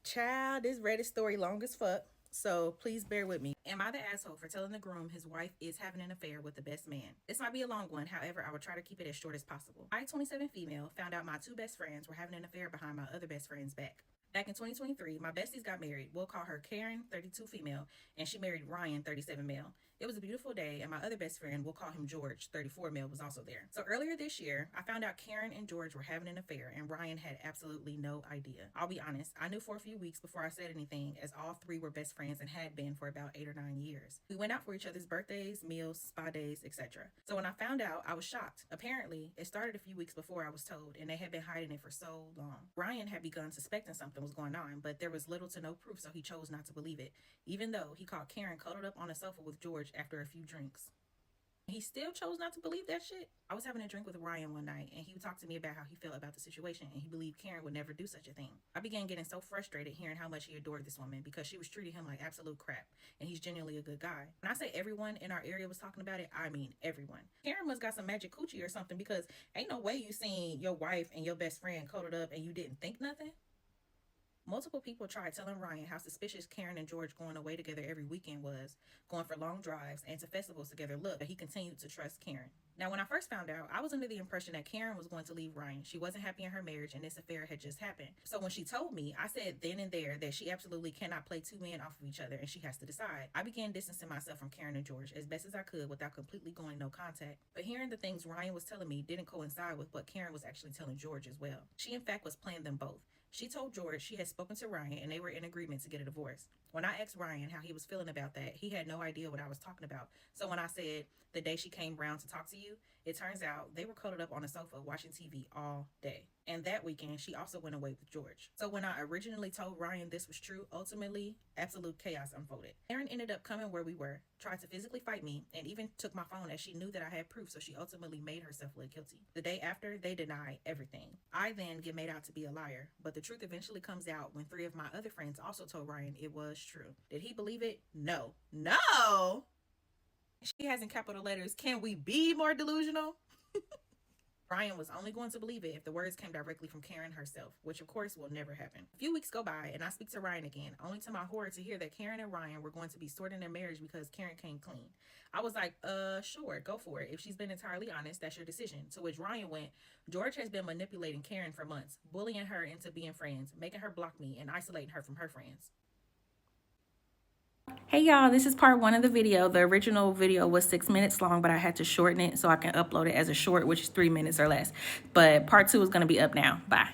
Child, this Reddit story long as fuck, so please bear with me. Am I the asshole for telling the groom his wife is having an affair with the best man? This might be a long one, however, I will try to keep it as short as possible. I, 27 female, found out my two best friends were having an affair behind my other best friend's back. Back in 2023, my besties got married. We'll call her Karen, 32 female, and she married Ryan, 37 male. It was a beautiful day, and my other best friend, we'll call him George, 34 male, was also there. So earlier this year, I found out Karen and George were having an affair, and Ryan had absolutely no idea. I'll be honest, I knew for a few weeks before I said anything, as all three were best friends and had been for about 8 or 9 years. We went out for each other's birthdays, meals, spa days, etc. So when I found out, I was shocked. Apparently, it started a few weeks before I was told, and they had been hiding it for so long. Ryan had begun suspecting something was going on, but there was little to no proof, so he chose not to believe it, even though he caught Karen cuddled up on a sofa with George after a few drinks. He still chose not to believe that shit. I was having a drink with Ryan one night, and he talked to me about how he felt about the situation, and he believed Karen would never do such a thing. I began getting so frustrated hearing how much he adored this woman because she was treating him like absolute crap, and he's genuinely a good guy. When I say everyone in our area was talking about it, I mean everyone. Karen must got some magic coochie or something, because ain't no way you seen your wife and your best friend cuddled up and you didn't think nothing. Multiple people tried telling Ryan how suspicious Karen and George going away together every weekend was, going for long drives and to festivals together looked, but he continued to trust Karen. Now, when I first found out, I was under the impression that Karen was going to leave Ryan. She wasn't happy in her marriage, and this affair had just happened. So when she told me, I said then and there that she absolutely cannot play two men off of each other, and she has to decide. I began distancing myself from Karen and George as best as I could without completely going no contact. But hearing the things Ryan was telling me didn't coincide with what Karen was actually telling George as well. She, in fact, was playing them both. She told George she had spoken to Ryan and they were in agreement to get a divorce. When I asked Ryan how he was feeling about that, he had no idea what I was talking about. So when I said, the day she came round to talk to you, it turns out they were cuddled up on a sofa watching TV all day. And that weekend, she also went away with George. So when I originally told Ryan this was true, ultimately, absolute chaos unfolded. Karen ended up coming where we were, tried to physically fight me, and even took my phone as she knew that I had proof, so she ultimately made herself look guilty. The day after, they denied everything. I then get made out to be a liar, but the truth eventually comes out when 3 of my other friends also told Ryan it was true. Did he believe it? No. No! She has in capital letters, can we be more delusional? Ryan was only going to believe it if the words came directly from Karen herself, which of course will never happen. A few weeks go by and I speak to Ryan again, only to my horror to hear that Karen and Ryan were going to be sorting their marriage because Karen came clean. I was like, sure, go for it. If she's been entirely honest, that's your decision. To which Ryan went, George has been manipulating Karen for months, bullying her into being friends, making her block me, and isolating her from her friends. Hey y'all, this is part 1 of the video. The original video was 6 minutes long, but I had to shorten it so I can upload it as a short, which is 3 minutes or less. But part 2 is going to be up now. Bye.